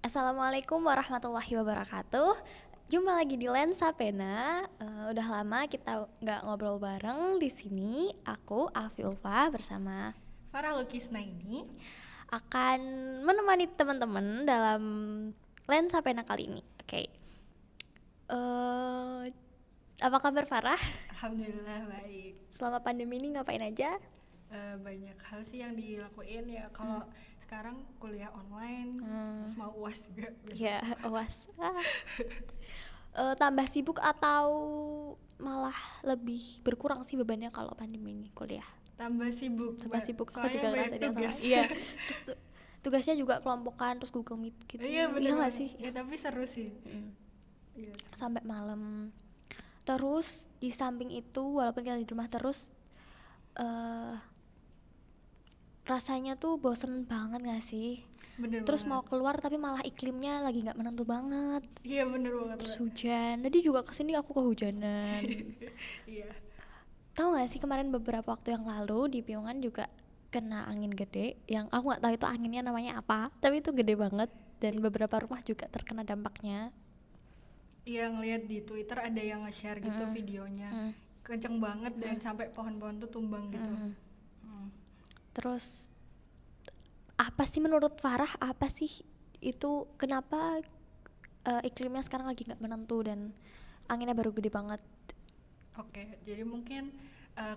Assalamualaikum warahmatullahi wabarakatuh. Jumpa lagi di Lensa Pena. Udah lama kita nggak ngobrol bareng di sini. Aku Alfi Ulfa bersama Farah Lukisna ini akan menemani teman-teman dalam Lensa Pena kali ini. Oke. Apa kabar Farah? alhamdulillah baik. Selama pandemi ini ngapain aja? Banyak hal sih yang dilakuin ya. Kalau sekarang kuliah online, terus mau UAS juga besok. Ya, awas. Tambah sibuk atau malah lebih berkurang sih bebannya kalau pandemi ini kuliah? Tambah sibuk. Tambah sibuk, aku Soalnya juga banyak ngerasain yang sama. tugas. Iya, terus tugasnya juga kelompokan, terus Google Meet gitu. Iya bener nggak banget. sih? Ya tapi seru sih. Iya. Sampai malam. Terus di samping itu, walaupun kita di rumah terus, rasanya tuh bosen banget nggak sih? Bener Terus banget. mau keluar tapi malah iklimnya lagi nggak menentu banget. Iya bener banget. Terus Mbak. hujan. Tadi juga kesini aku kehujanan. Iya. Tahu nggak sih kemarin beberapa waktu yang lalu di Piungan juga kena angin gede, yang aku nggak tahu itu anginnya namanya apa, tapi itu gede banget dan beberapa rumah juga terkena dampaknya. Iya ngeliat di Twitter ada yang nge-share gitu videonya. Kenceng banget dan sampai pohon-pohon tuh tumbang gitu. Terus apa sih menurut Farah, apa sih itu kenapa iklimnya sekarang lagi nggak menentu dan anginnya baru gede banget? Oke, jadi mungkin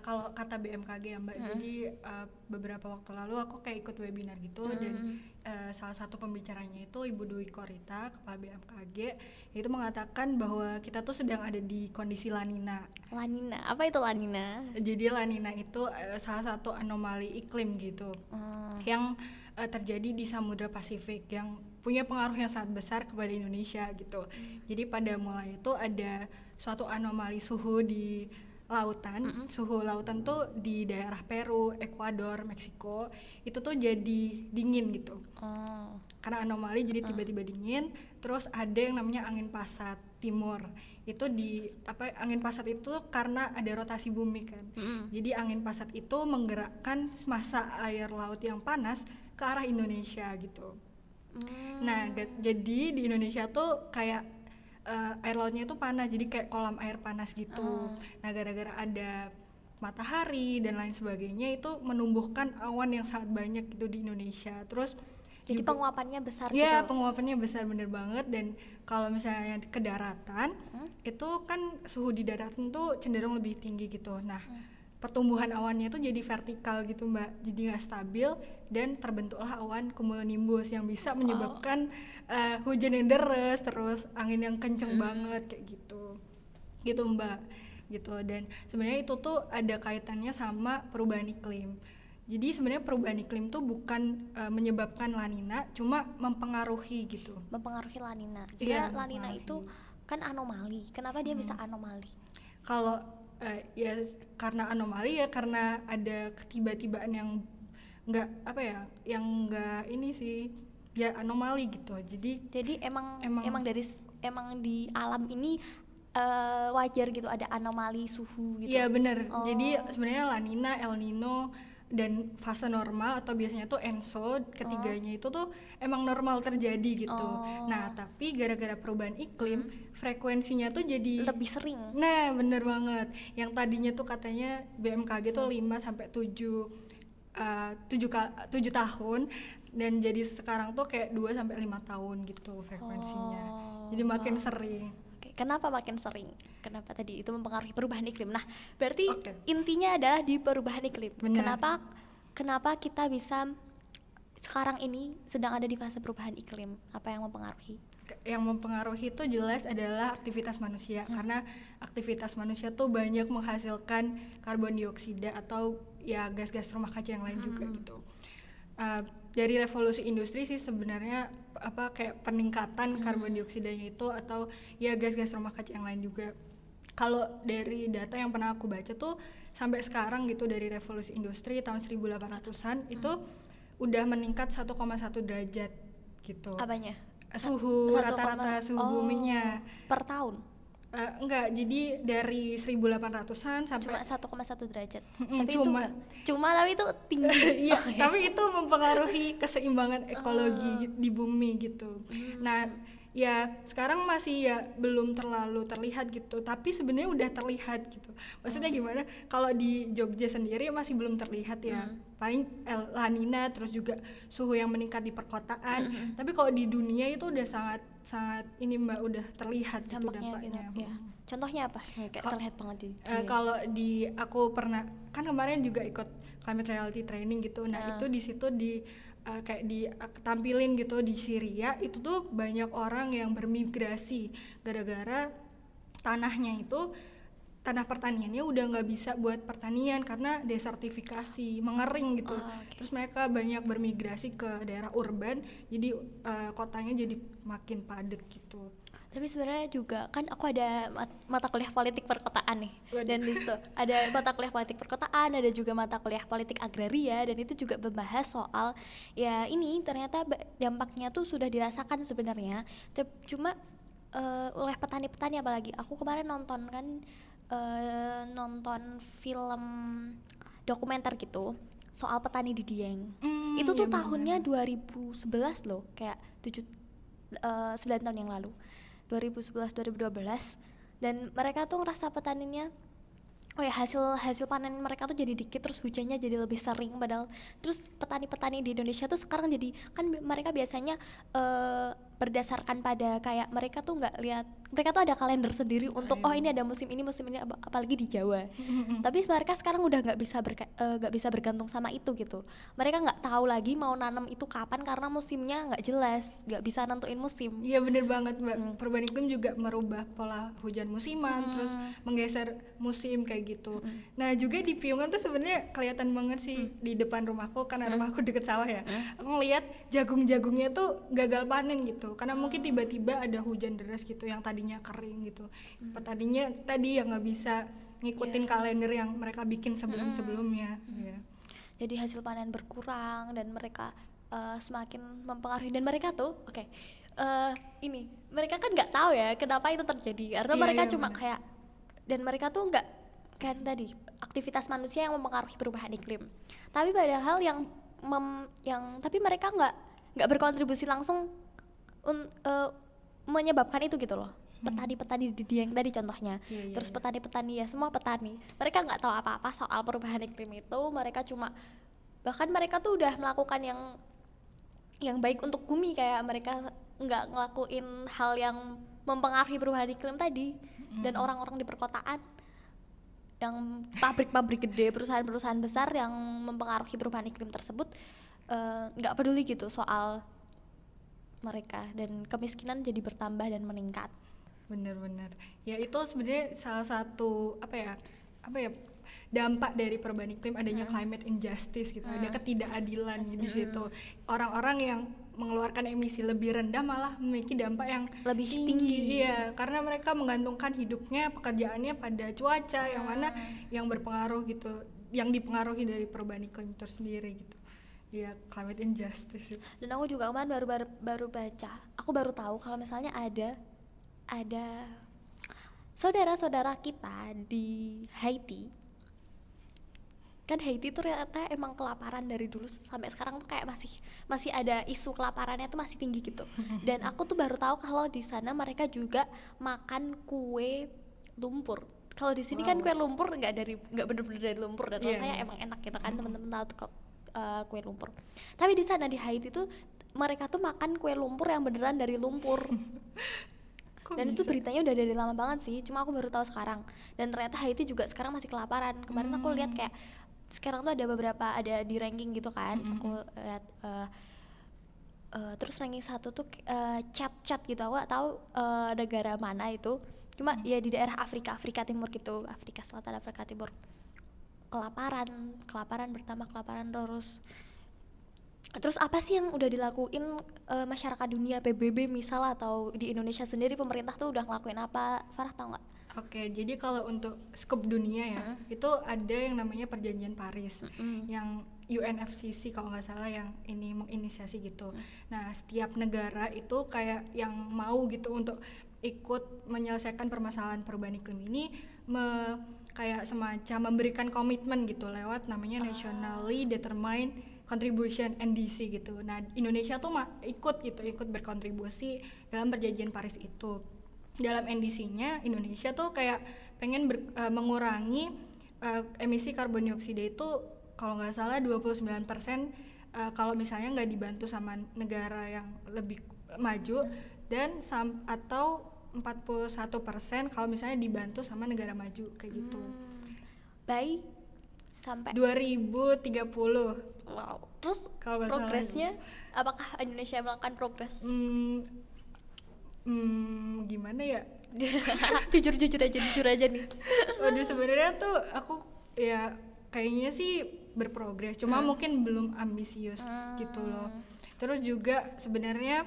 kalau kata BMKG ya Mbak, jadi beberapa waktu lalu aku kayak ikut webinar gitu dan salah satu pembicaranya itu Ibu Dwi Korita, Kepala BMKG, itu mengatakan bahwa kita tuh sedang ada di kondisi La Nina. La Nina, apa itu La Nina? Jadi La Nina itu salah satu anomali iklim gitu yang terjadi di Samudra Pasifik yang punya pengaruh yang sangat besar kepada Indonesia gitu. Jadi pada mulai itu ada suatu anomali suhu di lautan, suhu lautan tuh di daerah Peru, Ekuador, Meksiko itu tuh jadi dingin gitu. Karena anomali jadi tiba-tiba dingin. Terus ada yang namanya angin pasat timur. Itu angin pasat itu karena ada rotasi bumi kan. Jadi angin pasat itu menggerakkan massa air laut yang panas ke arah Indonesia gitu. Nah, jadi di Indonesia tuh kayak air lautnya itu panas, jadi kayak kolam air panas gitu. Nah, gara-gara ada matahari dan lain sebagainya itu menumbuhkan awan yang sangat banyak gitu di Indonesia. Terus Jadi juga, penguapannya besar ya, gitu. penguapannya besar bener banget. Dan kalau misalnya ke daratan itu kan suhu di daratan tuh cenderung lebih tinggi gitu. Nah, pertumbuhan awannya itu jadi vertikal gitu Mbak, jadi nggak stabil dan terbentuklah awan cumulonimbus yang bisa menyebabkan hujan yang deras, terus angin yang kenceng banget kayak gitu Mbak gitu. Dan sebenarnya itu tuh ada kaitannya sama perubahan iklim. Jadi sebenarnya perubahan iklim tuh bukan menyebabkan La Nina, cuma mempengaruhi gitu. Mempengaruhi La Nina. Jadi Iya, La Nina itu kan anomali. Kenapa dia bisa anomali? Kalau ya karena anomali ya karena ada ketiba-tibaan yang nggak yang nggak ini sih ya anomali gitu. Jadi emang di alam ini wajar gitu ada anomali suhu gitu. Iya benar. Jadi sebenarnya La Nina, El Nino dan fase normal atau biasanya tuh ENSO ketiganya itu tuh emang normal terjadi gitu. Nah, tapi gara-gara perubahan iklim frekuensinya tuh jadi lebih sering. Nah, bener banget. Yang tadinya tuh katanya BMKG tuh 5 sampai 7 tahun dan jadi sekarang tuh kayak 2 sampai 5 tahun gitu frekuensinya. Jadi makin sering. Oke, kenapa makin sering? Kenapa tadi itu mempengaruhi perubahan iklim? Nah, berarti Oke. intinya adalah di perubahan iklim. Benar. Kenapa kita bisa sekarang ini sedang ada di fase perubahan iklim? Apa yang mempengaruhi? Yang mempengaruhi itu jelas adalah aktivitas manusia karena aktivitas manusia tuh banyak menghasilkan karbon dioksida atau ya gas-gas rumah kaca yang lain juga gitu. Dari revolusi industri sih sebenarnya kayak peningkatan karbon dioksidanya itu atau ya gas-gas rumah kaca yang lain juga. Kalau dari data yang pernah aku baca tuh sampai sekarang gitu dari revolusi industri tahun 1800-an itu udah meningkat 1,1 derajat gitu. Apanya? Suhu 1, rata-rata suhu buminya per tahun. Enggak, jadi dari 1800-an sampai Cuma 1,1 derajat. Mm-mm, Tapi cuma. tapi itu tinggi. Iya, Oke. tapi itu mempengaruhi keseimbangan ekologi di bumi gitu. Nah, ya sekarang masih ya belum terlalu terlihat gitu, tapi sebenarnya udah terlihat gitu. Maksudnya gimana? Kalau di Jogja sendiri masih belum terlihat ya. Paling La Nina, terus juga suhu yang meningkat di perkotaan. Tapi kalau di dunia itu udah sangat ini Mbak, udah terlihat gitu dampaknya. Gitu, ya. Contohnya apa yang kayak terlihat banget di Kalau di aku pernah kan kemarin juga ikut climate reality training gitu. Nah, itu di situ kayak ditampilin gitu di Syria itu tuh banyak orang yang bermigrasi gara-gara tanah pertaniannya udah nggak bisa buat pertanian karena desertifikasi, mengering gitu. Terus mereka banyak bermigrasi ke daerah urban, jadi kotanya jadi makin padat gitu. Tapi sebenarnya juga kan aku ada mata kuliah politik perkotaan nih. Dan di situ ada mata kuliah politik perkotaan, ada juga mata kuliah politik agraria, dan itu juga membahas soal ya ini ternyata dampaknya tuh sudah dirasakan sebenarnya. Cuma oleh petani-petani, apalagi aku kemarin nonton film dokumenter gitu soal petani di Dieng. Itu tuh tahunnya 2011 loh, kayak 9 tahun yang lalu. 2011-2012, dan mereka tuh ngerasa petaninya hasil panen mereka tuh jadi dikit, terus hujannya jadi lebih sering. Padahal terus petani-petani di Indonesia tuh sekarang jadi kan mereka biasanya berdasarkan pada kayak mereka tuh nggak lihat, mereka tuh ada kalender sendiri untuk ini ada musim ini apalagi di Jawa. Tapi mereka sekarang udah nggak bisa bergantung sama itu gitu. Mereka nggak tahu lagi mau nanam itu kapan karena musimnya nggak jelas, nggak bisa nentuin musim. Iya bener banget Mbak. Perubahan iklim juga merubah pola hujan musiman, terus menggeser musim kayak gitu. Nah juga di Piungan tuh sebenarnya kelihatan banget sih di depan rumahku, karena rumahku deket sawah ya. Aku ngeliat jagung-jagungnya tuh gagal panen gitu, karena mungkin tiba-tiba ada hujan deras gitu yang tadinya kering gitu. Petaninya tadi yang nggak bisa ngikutin kalender yang mereka bikin sebelum-sebelumnya. Jadi hasil panen berkurang dan mereka semakin mempengaruhi. Dan mereka tuh mereka kan nggak tahu ya kenapa itu terjadi, karena mereka cuma bener. Kayak, dan mereka tuh nggak kan tadi aktivitas manusia yang mempengaruhi perubahan iklim. Tapi padahal tapi mereka nggak berkontribusi langsung menyebabkan itu gitu loh. Petani-petani di Dieng tadi contohnya. Terus petani-petani ya semua petani, mereka nggak tahu apa-apa soal perubahan iklim itu. Mereka cuma, bahkan mereka tuh udah melakukan yang baik untuk bumi, kayak mereka nggak ngelakuin hal yang mempengaruhi perubahan iklim tadi. Dan orang-orang di perkotaan yang pabrik-pabrik gede, perusahaan-perusahaan besar yang mempengaruhi perubahan iklim tersebut nggak peduli gitu soal mereka, dan kemiskinan jadi bertambah dan meningkat. Bener-bener ya, itu sebenarnya salah satu apa ya dampak dari perubahan iklim, adanya climate injustice gitu. Ada ketidakadilan di situ. Orang-orang yang mengeluarkan emisi lebih rendah malah memiliki dampak yang lebih tinggi. Iya, karena mereka menggantungkan hidupnya, pekerjaannya pada cuaca yang mana yang berpengaruh gitu, yang dipengaruhi dari perubahan iklim itu sendiri gitu. Ya, climate injustice. Dan aku juga kemarin baru baca, aku baru tahu kalau misalnya ada saudara-saudara kita di Haiti. Kan Haiti tuh ternyata emang kelaparan dari dulu sampai sekarang tuh kayak masih ada isu kelaparannya tuh masih tinggi gitu. Dan aku tuh baru tahu kalau di sana mereka juga makan kue lumpur. Kalau di sini kan kue lumpur nggak bener-bener dari lumpur, dan rasanya emang enak gitu kan. Teman-teman tahu tuh kue lumpur. Tapi di sana di Haiti tuh mereka tuh makan kue lumpur yang beneran dari lumpur. Dan itu beritanya udah dari lama banget sih, cuma aku baru tahu sekarang. Dan ternyata Haiti juga sekarang masih kelaparan. Kemarin aku lihat kayak sekarang tuh ada di ranking gitu kan. Aku lihat terus ranking 1 tuh Chad gitu. Aku gak tahu negara mana itu. Cuma ya di daerah Afrika Timur gitu, Afrika Selatan, Afrika Timur. Kelaparan bertambah, kelaparan terus apa sih yang udah dilakuin masyarakat dunia, PBB misal, atau di Indonesia sendiri pemerintah tuh udah ngelakuin apa? Farah tahu nggak? Oke, jadi kalau untuk skop dunia ya, itu ada yang namanya Perjanjian Paris, yang UNFCCC kalau nggak salah yang ini menginisiasi gitu. Nah, setiap negara itu kayak yang mau gitu untuk ikut menyelesaikan permasalahan perubahan iklim ini kayak semacam memberikan komitmen gitu lewat namanya Nationally Determined Contribution NDC gitu. Nah, Indonesia tuh ikut berkontribusi dalam perjanjian Paris itu. Dalam NDC-nya Indonesia tuh kayak pengen mengurangi emisi karbon dioksida itu kalau nggak salah 29%, kalau misalnya nggak dibantu sama negara yang lebih maju, dan atau 41% kalau misalnya dibantu sama negara maju kayak gitu. By sampai 2030. Wow. Terus progresnya apakah Indonesia melakukan progres? Gimana ya? jujur aja nih. Waduh, sebenarnya tuh aku ya kayaknya sih berprogres, cuma mungkin belum ambisius gitu loh. Terus juga sebenarnya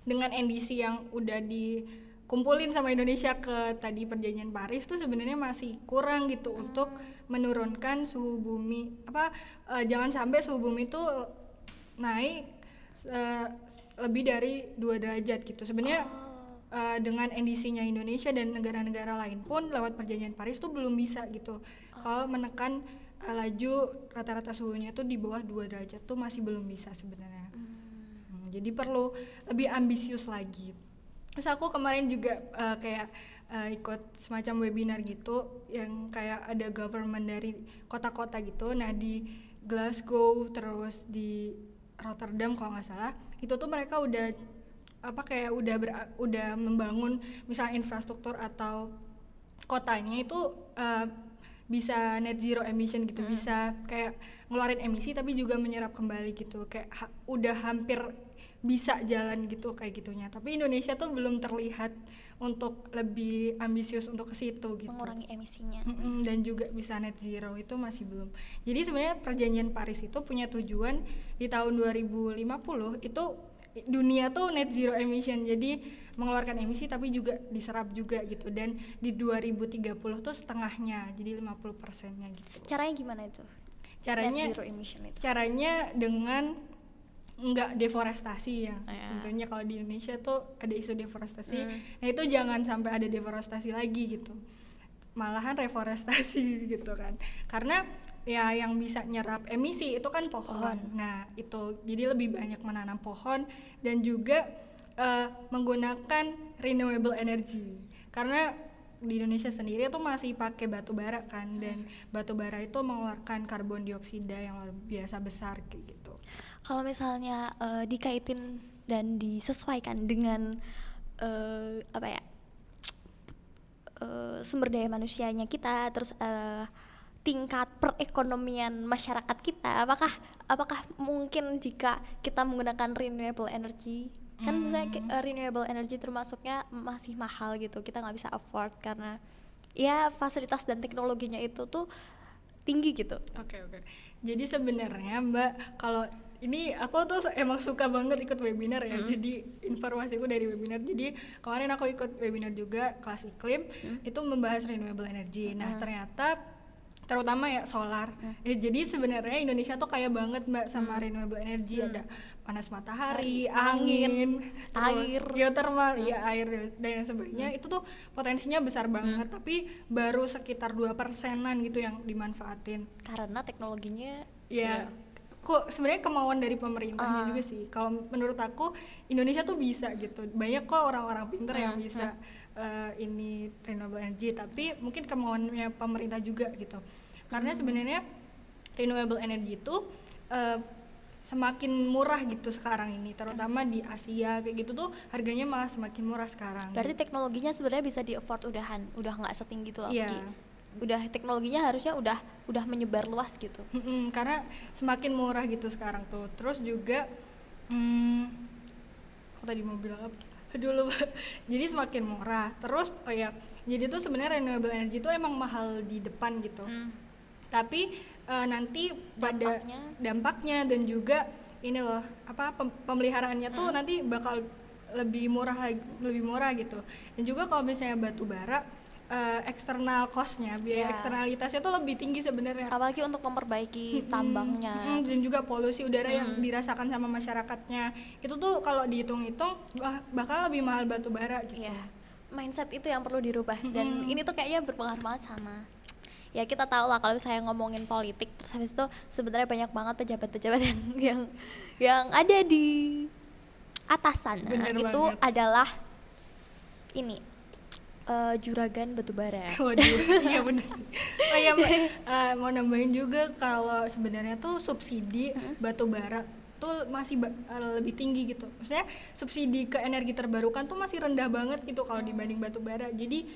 dengan NDC yang udah dikumpulin sama Indonesia ke tadi perjanjian Paris tuh sebenarnya masih kurang gitu untuk menurunkan suhu bumi, jangan sampai suhu bumi tuh naik lebih dari 2 derajat gitu. Sebenarnya dengan NDC-nya Indonesia dan negara-negara lain pun lewat perjanjian Paris tuh belum bisa gitu. Kalau menekan laju rata-rata suhunya tuh di bawah 2 derajat tuh masih belum bisa sebenarnya. Jadi perlu lebih ambisius lagi. Terus aku kemarin juga kayak ikut semacam webinar gitu yang kayak ada government dari kota-kota gitu. Nah, di Glasgow terus di Rotterdam kalau nggak salah, itu tuh mereka udah udah membangun misalnya infrastruktur atau kotanya itu bisa net zero emission gitu, bisa kayak ngeluarin emisi tapi juga menyerap kembali gitu, kayak udah hampir bisa jalan gitu kayak gitunya. Tapi Indonesia tuh belum terlihat untuk lebih ambisius untuk ke situ gitu, mengurangi emisinya. Dan juga bisa net zero itu masih belum. Jadi sebenarnya perjanjian Paris itu punya tujuan di tahun 2050 itu dunia tuh net zero emission, jadi mengeluarkan emisi tapi juga diserap juga gitu, dan di 2030 tuh setengahnya, jadi 50%-nya gitu. Caranya gimana itu? Caranya net zero emission itu? Caranya dengan nggak deforestasi ya. Tentunya kalau di Indonesia tuh ada isu deforestasi. Nah, itu jangan sampai ada deforestasi lagi gitu. Malahan reforestasi gitu kan. Karena ya yang bisa nyerap emisi itu kan pohon. Nah, itu jadi lebih banyak menanam pohon dan juga menggunakan renewable energy. Karena di Indonesia sendiri itu masih pakai batu bara kan, dan batu bara itu mengeluarkan karbon dioksida yang luar biasa besar kayak gitu. Kalau misalnya dikaitin dan disesuaikan dengan sumber daya manusianya kita, terus tingkat perekonomian masyarakat kita, apakah mungkin jika kita menggunakan renewable energy, kan misalnya renewable energy termasuknya masih mahal gitu, kita nggak bisa afford karena ya fasilitas dan teknologinya itu tuh tinggi gitu. Oke. Jadi sebenarnya Mbak, kalau ini aku tuh emang suka banget ikut webinar ya. Jadi informasiku dari webinar. Jadi kemarin aku ikut webinar juga kelas iklim, itu membahas renewable energy. Nah, ternyata terutama ya solar. Jadi sebenarnya Indonesia tuh kaya banget Mbak sama renewable energy. Ada panas matahari, angin, air, geothermal, ya air dan sebagainya. Itu tuh potensinya besar banget, tapi baru sekitar 2%-an gitu yang dimanfaatin. Karena teknologinya ya kok sebenarnya kemauan dari pemerintahnya juga sih. Kalau menurut aku Indonesia tuh bisa gitu. Banyak kok orang-orang pintar yang bisa ini renewable energy, tapi mungkin kemauannya pemerintah juga gitu. Karena sebenarnya renewable energy itu semakin murah gitu sekarang ini, terutama di Asia kayak gitu tuh harganya malah semakin murah sekarang. Berarti teknologinya sebenarnya bisa di afford udah nggak setinggi itu lagi. Yeah. Udah teknologinya harusnya udah menyebar luas gitu. Karena semakin murah gitu sekarang tuh. Terus juga aku tadi mau bilang apa dulu. Jadi semakin murah. Terus jadi tuh sebenarnya renewable energy itu emang mahal di depan gitu. Tapi nanti pada dampaknya dan juga ini loh pemeliharaannya tuh nanti bakal lebih murah gitu. Dan juga kalau misalnya batu bara, eksternal cost-nya, biaya eksternalitasnya tuh lebih tinggi sebenarnya. Apalagi untuk memperbaiki tambangnya. Dan juga polusi udara yang dirasakan sama masyarakatnya. Itu tuh kalau dihitung-hitung bakal lebih mahal batu bara gitu. Iya. mindset itu yang perlu dirubah. Dan ini tuh kayaknya berpengaruh banget sama, ya kita tahu lah kalau saya ngomongin politik, terus habis itu sebenarnya banyak banget pejabat-pejabat yang ada di atas sana. Bener itu banget. adalah ini juragan batubara. Waduh, iya bener sih. Oh iya, mau nambahin juga kalau sebenarnya tuh subsidi batu bara tuh masih lebih tinggi gitu. Maksudnya subsidi ke energi terbarukan tuh masih rendah banget gitu kalau dibanding batu bara. Jadi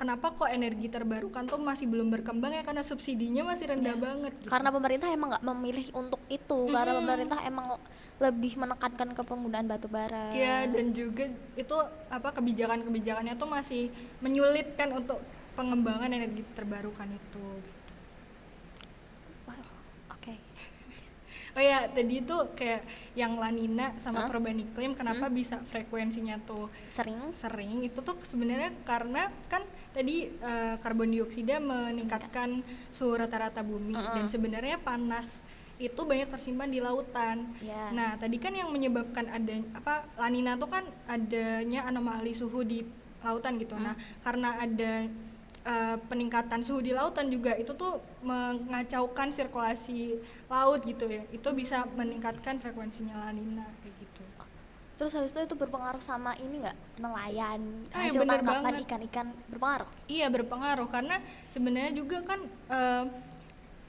kenapa kok energi terbarukan tuh masih belum berkembang ya, karena subsidinya masih rendah banget gitu. Karena pemerintah emang nggak memilih untuk itu, karena pemerintah emang lebih menekankan ke penggunaan batu bara. Iya, dan juga itu kebijakannya tuh masih menyulitkan untuk pengembangan energi terbarukan itu. Wow, oke. Oh ya, tadi tuh kayak yang La Nina sama perubahan iklim, kenapa bisa frekuensinya tuh sering itu tuh sebenarnya karena kan tadi karbon dioksida meningkatkan suhu rata-rata bumi, dan sebenarnya panas itu banyak tersimpan di lautan. Nah, tadi kan yang menyebabkan La Nina tuh kan adanya anomali suhu di lautan gitu. Nah, karena ada peningkatan suhu di lautan juga, itu tuh mengacaukan sirkulasi laut gitu ya. Itu bisa meningkatkan frekuensinya La Nina kayak gitu. Terus habis itu berpengaruh sama ini nggak, nelayan, Ya, hasil bener tangkapan banget. ikan-ikan berpengaruh? Iya, berpengaruh karena sebenarnya juga kan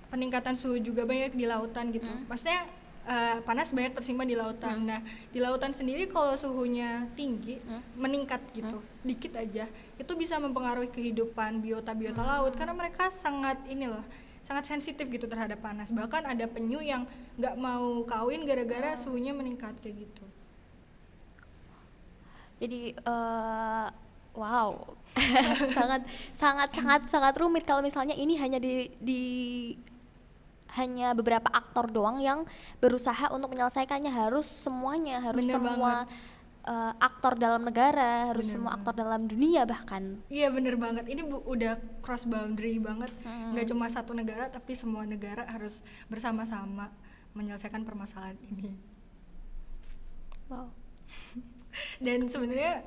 peningkatan suhu juga banyak di lautan gitu. Maksudnya panas banyak tersimpan di lautan. Nah, di lautan sendiri kalau suhunya tinggi, meningkat gitu, dikit aja, itu bisa mempengaruhi kehidupan biota-biota laut karena mereka sangat sensitif gitu terhadap panas. Bahkan ada penyu yang nggak mau kawin gara-gara suhunya meningkat kayak gitu. Jadi wow, sangat rumit kalau misalnya ini hanya beberapa aktor doang yang berusaha untuk menyelesaikannya. Harus semuanya, harus Bener semua aktor dalam negara, harus semua aktor dalam dunia bahkan. Iya, bener banget. Ini udah cross boundary banget. Nggak cuma satu negara, tapi semua negara harus bersama-sama menyelesaikan permasalahan ini. Wow. Dan sebenarnya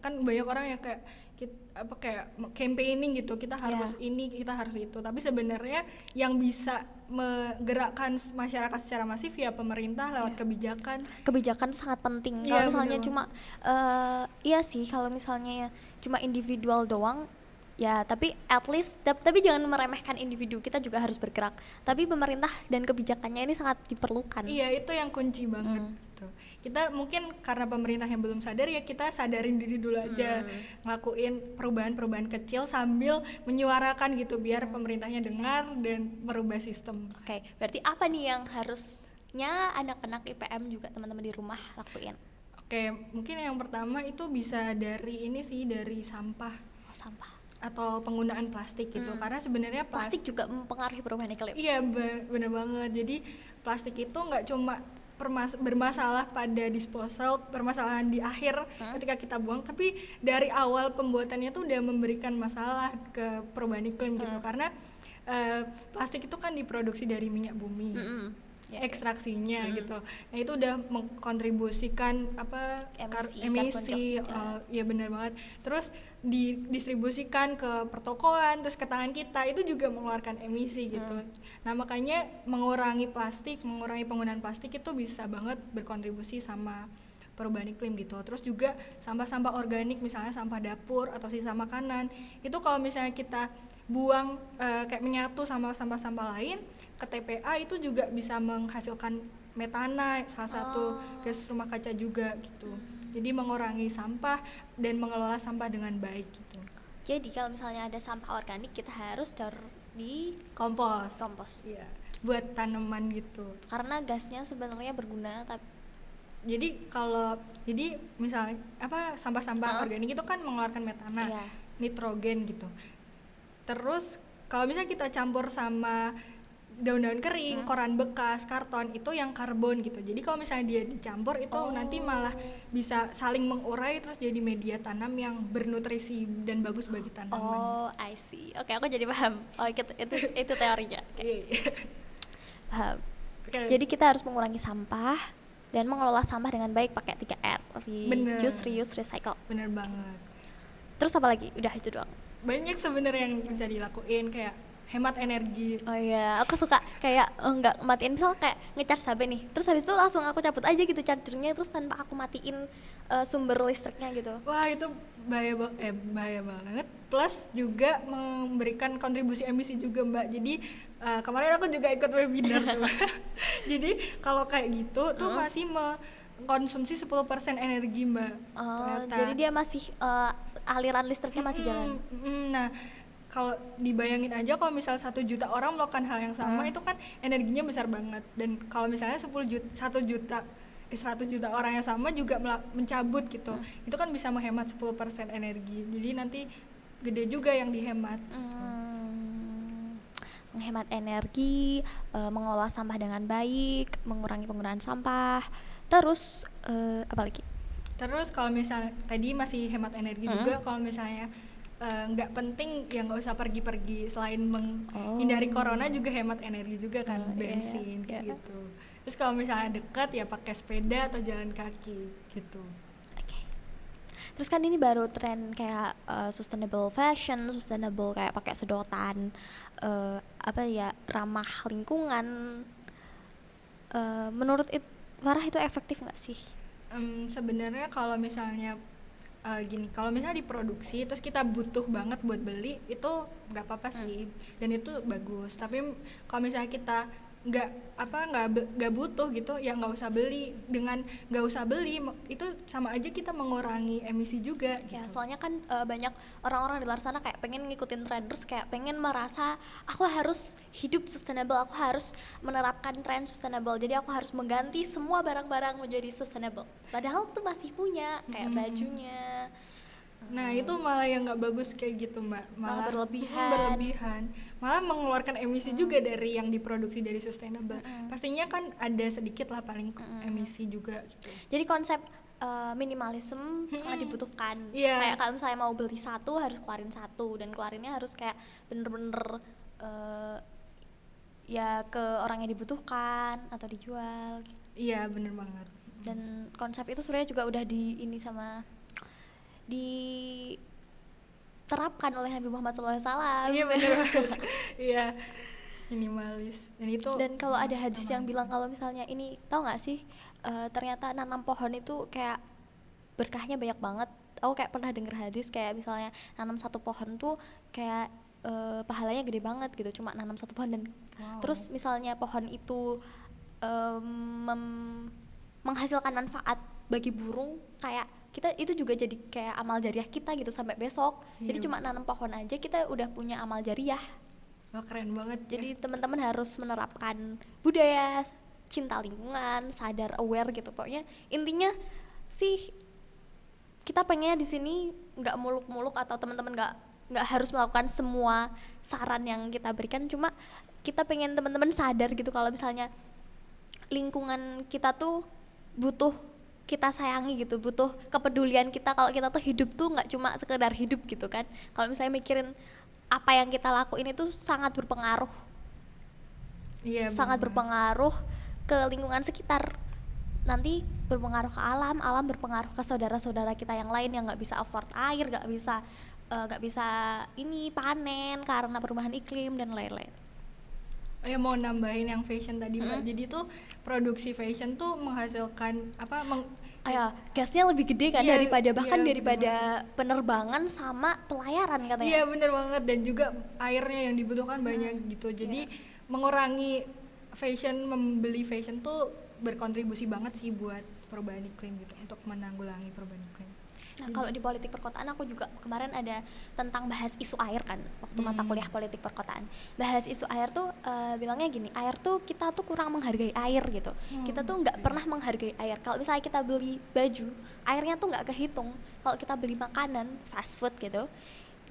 kan banyak orang yang kayak campaigning gitu, kita harus ini, kita harus itu, tapi sebenarnya yang bisa menggerakkan masyarakat secara masif ya pemerintah lewat kebijakan Sangat penting. Kalau misalnya cuma iya sih, kalau misalnya cuma individual doang ya, tapi at least tapi jangan meremehkan individu, kita juga harus bergerak, tapi pemerintah dan kebijakannya ini sangat diperlukan. Iya, itu yang kunci banget gitu. Kita mungkin karena pemerintah yang belum sadar, ya kita sadarin diri dulu aja, ngelakuin perubahan-perubahan kecil sambil menyuarakan gitu biar pemerintahnya dengar dan merubah sistem. Oke, berarti apa nih yang harusnya anak-anak IPM juga teman-teman di rumah lakuin? Oke, mungkin yang pertama itu bisa dari sampah. Sampah Atau penggunaan plastik gitu, karena sebenarnya plastik juga mempengaruhi perubahan iklim. Iya, benar banget. Jadi plastik itu nggak cuma bermasalah pada disposal, permasalahan di akhir ketika kita buang, tapi dari awal pembuatannya tuh udah memberikan masalah ke perubahan iklim gitu, karena plastik itu kan diproduksi dari minyak bumi, ekstraksinya gitu. Nah, itu udah mengkontribusikan emisi, ya benar banget. Terus didistribusikan ke pertokoan, terus ke tangan kita, itu juga mengeluarkan emisi gitu. Nah, makanya mengurangi penggunaan plastik itu bisa banget berkontribusi sama perubahan iklim gitu. Terus juga sampah-sampah organik, misalnya sampah dapur atau sisa makanan, itu kalau misalnya kita buang kayak menyatu sama sampah-sampah lain ke TPA, itu juga bisa menghasilkan metana, salah satu gas rumah kaca juga gitu. Jadi mengurangi sampah dan mengelola sampah dengan baik gitu. Jadi kalau misalnya ada sampah organik, kita harus di kompos. Iya, buat tanaman gitu. Karena gasnya sebenarnya berguna, tapi jadi misalnya sampah-sampah organik itu kan mengeluarkan metana, nitrogen gitu. Terus kalau misalnya kita campur sama daun-daun kering, koran bekas, karton, itu yang karbon gitu. Jadi kalau misalnya dia dicampur itu nanti malah bisa saling mengurai, terus jadi media tanam yang bernutrisi dan bagus bagi tanaman. I see. Oke, aku jadi paham. Itu teorinya. Paham. Jadi kita harus mengurangi sampah dan mengelola sampah dengan baik pakai 3R. Reduce, reuse, recycle. Bener banget. Terus apa lagi? Udah itu doang. Banyak sebenarnya yang bisa dilakuin, kayak hemat energi. Oh iya, aku suka kayak nggak matiin, misal kayak ngecas HP nih, terus habis itu langsung aku cabut aja gitu chargernya, terus tanpa aku matiin sumber listriknya gitu. Wah, itu bahaya banget. Plus juga memberikan kontribusi emisi juga, Mbak. Jadi kemarin aku juga ikut webinar tuh. Jadi kalau kayak gitu tuh masih mengkonsumsi 10% energi, Mbak. Ternyata. Jadi dia masih aliran listriknya masih jalan. Nah, kalau dibayangin aja kalau misal 1 juta orang melakukan hal yang sama, itu kan energinya besar banget. Dan kalau misalnya 100 juta orang yang sama juga mencabut gitu, itu kan bisa menghemat 10% energi. Jadi nanti gede juga yang dihemat. Menghemat energi, mengolah sampah dengan baik, mengurangi penggunaan sampah. Terus apa lagi? Terus kalau misalnya tadi masih hemat energi juga, kalau misalnya nggak penting ya nggak usah pergi-pergi. Selain menghindari corona juga hemat energi juga kan, bensin kayak gitu. Terus kalau misalnya dekat ya pakai sepeda atau jalan kaki gitu. Oke. Terus kan ini baru tren kayak sustainable fashion, sustainable kayak pakai sedotan, ramah lingkungan. Menurut Farah itu efektif nggak sih? Sebenarnya kalau misalnya gini, kalau misalnya diproduksi terus kita butuh banget buat beli, itu nggak apa-apa sih, dan itu bagus. Tapi kalau misalnya kita nggak butuh gitu, ya nggak usah beli. Dengan nggak usah beli itu sama aja kita mengurangi emisi juga gitu. Ya soalnya kan banyak orang-orang di luar sana kayak pengen ngikutin tren, terus kayak pengen merasa aku harus hidup sustainable, aku harus menerapkan tren sustainable, jadi aku harus mengganti semua barang-barang menjadi sustainable, padahal tuh masih punya kayak bajunya. Nah itu malah yang nggak bagus kayak gitu, Mbak. Malah berlebihan. Malah mengeluarkan emisi juga dari yang diproduksi dari sustainable. Pastinya kan ada sedikit lah paling emisi juga gitu. Jadi konsep minimalism sangat dibutuhkan. Yeah. Kayak kalau misalnya mau beli satu harus keluarin satu, dan keluarinnya harus kayak bener-bener ya ke orang yang dibutuhkan atau dijual gitu. Iya, bener banget. Dan konsep itu sebenarnya juga udah diterapkan oleh Nabi Muhammad SAW. Iya bener banget. Iya, minimalis. Dan kalau ada hadis yang bilang kalau misalnya ini, tahu nggak sih, ternyata nanam pohon itu kayak berkahnya banyak banget. Aku kayak pernah denger hadis kayak misalnya nanam satu pohon tuh kayak pahalanya gede banget gitu, cuma nanam satu pohon. Dan terus misalnya pohon itu menghasilkan manfaat bagi burung, kayak kita itu juga jadi kayak amal jariah kita gitu sampai besok. Jadi cuma nanam pohon aja kita udah punya amal jariah. Wah, keren banget. Jadi teman-teman harus menerapkan budaya cinta lingkungan, sadar, aware gitu. Pokoknya intinya sih kita pengennya di sini nggak muluk-muluk, atau teman-teman nggak harus melakukan semua saran yang kita berikan. Cuma kita pengen teman-teman sadar gitu kalau misalnya lingkungan kita tuh butuh kita sayangi gitu, butuh kepedulian kita. Kalau kita tuh hidup tuh nggak cuma sekedar hidup gitu kan. Kalau misalnya mikirin apa yang kita lakuin itu sangat berpengaruh. Iya, sangat berpengaruh ke lingkungan sekitar. Nanti berpengaruh ke alam, alam berpengaruh ke saudara-saudara kita yang lain yang nggak bisa afford air, nggak bisa ini panen karena perubahan iklim dan lain-lain. Ya mau nambahin yang fashion tadi, Mbak. Jadi tuh produksi fashion tuh menghasilkan gasnya lebih gede kan daripada penerbangan sama pelayaran katanya. Iya bener banget, dan juga airnya yang dibutuhkan banyak gitu. Jadi mengurangi fashion, membeli fashion tuh berkontribusi banget sih buat perubahan iklim gitu, untuk menanggulangi perubahan iklim. Nah kalau di politik perkotaan aku juga kemarin ada tentang bahas isu air kan, waktu mata kuliah politik perkotaan. Bahas isu air tuh bilangnya gini, air tuh kita tuh kurang menghargai air gitu. Kita tuh nggak pernah menghargai air. Kalau misalnya kita beli baju, airnya tuh nggak kehitung. Kalau kita beli makanan, fast food gitu,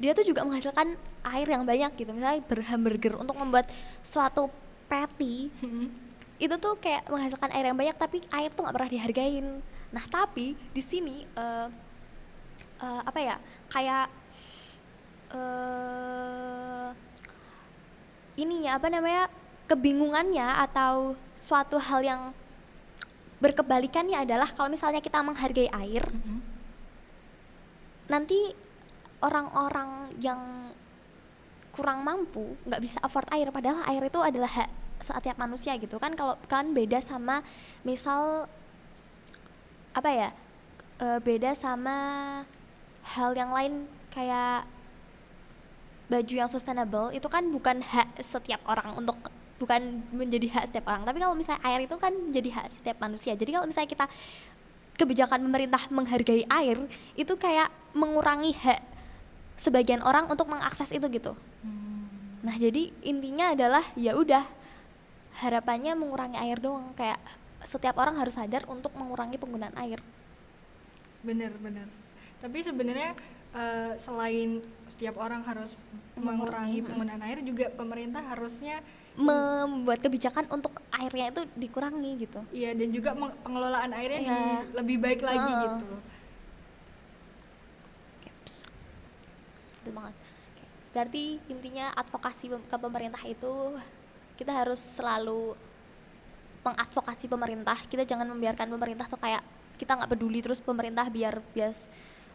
dia tuh juga menghasilkan air yang banyak gitu. Misalnya berhamburger untuk membuat suatu patty, itu tuh kayak menghasilkan air yang banyak, tapi air tuh nggak pernah dihargain. Nah tapi di sini kebingungannya atau suatu hal yang berkebalikannya adalah kalau misalnya kita menghargai air, nanti orang-orang yang kurang mampu nggak bisa afford air, padahal air itu adalah hak setiap manusia gitu kan. Kalau kan beda sama misal apa ya, beda sama hal yang lain kayak baju yang sustainable, itu kan bukan hak setiap orang untuk, bukan menjadi hak setiap orang. Tapi kalau misalnya air itu kan jadi hak setiap manusia. Jadi kalau misalnya kita kebijakan pemerintah menghargai air, itu kayak mengurangi hak sebagian orang untuk mengakses itu gitu. Nah jadi intinya adalah ya udah, harapannya mengurangi air doang, kayak setiap orang harus sadar untuk mengurangi penggunaan air. Bener-bener. Tapi sebenarnya selain setiap orang harus mengurangi penggunaan air, juga pemerintah harusnya membuat kebijakan untuk airnya itu dikurangi gitu. Iya, dan juga pengelolaan airnya lebih baik lagi gitu. Betul banget. Berarti intinya advokasi ke pemerintah itu kita harus selalu mengadvokasi pemerintah. Kita jangan membiarkan pemerintah tuh kayak kita nggak peduli terus pemerintah biar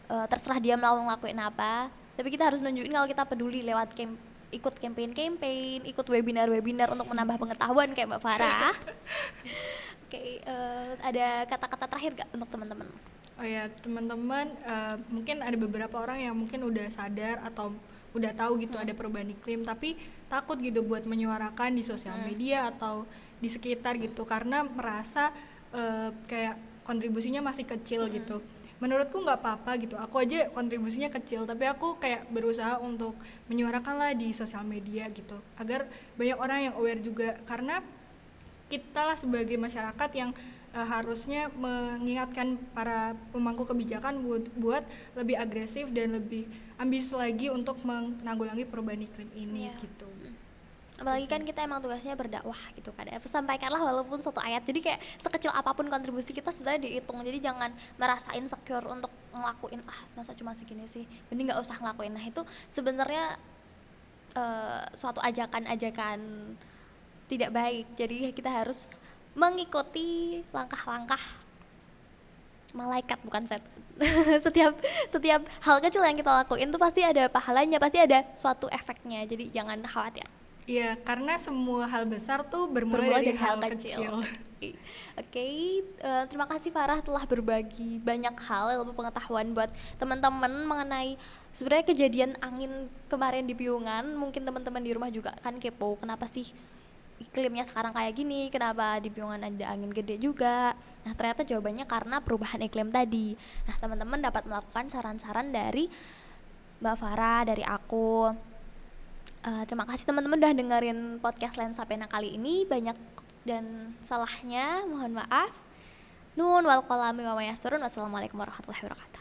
terserah dia mau ngelakuin apa. Tapi kita harus nunjukin kalau kita peduli lewat ikut campaign, ikut webinar untuk menambah pengetahuan kayak Mbak Farah. Oke, ada kata-kata terakhir gak untuk teman-teman? Oh ya, teman-teman, mungkin ada beberapa orang yang mungkin udah sadar atau udah tahu gitu ada perubahan iklim, tapi takut gitu buat menyuarakan di sosial media atau di sekitar gitu, karena merasa kayak kontribusinya masih kecil gitu. Menurutku nggak apa-apa gitu, aku aja kontribusinya kecil, tapi aku kayak berusaha untuk menyuarakan lah di sosial media gitu, agar banyak orang yang aware juga, karena kita lah sebagai masyarakat yang harusnya mengingatkan para pemangku kebijakan buat lebih agresif dan lebih ambisius lagi untuk menanggulangi perubahan iklim ini gitu. Apalagi kan kita emang tugasnya berdakwah gitu kan, sampaikanlah walaupun satu ayat. Jadi kayak sekecil apapun kontribusi kita sebenarnya dihitung, jadi jangan merasa insecure untuk ngelakuin masa cuma segini sih, mending nggak usah ngelakuin. Nah itu sebenarnya suatu ajakan tidak baik. Jadi kita harus mengikuti langkah-langkah malaikat, bukan setan. setiap hal kecil yang kita lakuin tuh pasti ada pahalanya, pasti ada suatu efeknya, jadi jangan khawatir. Iya, karena semua hal besar tuh bermula dari hal kecil. Oke, terima kasih Farah telah berbagi banyak hal, ilmu pengetahuan buat teman-teman mengenai sebenarnya kejadian angin kemarin di Piungan. Mungkin teman-teman di rumah juga kan kepo, kenapa sih iklimnya sekarang kayak gini, kenapa di Piungan ada angin gede juga. Nah ternyata jawabannya karena perubahan iklim tadi. Nah teman-teman dapat melakukan saran-saran dari Mbak Farah, dari aku. Terima kasih teman-teman udah dengerin podcast Lensa Pena kali ini. Banyak dan salahnya mohon maaf. Nun wal qalami wa ma yasturun. Wassalamualaikum warahmatullahi wabarakatuh.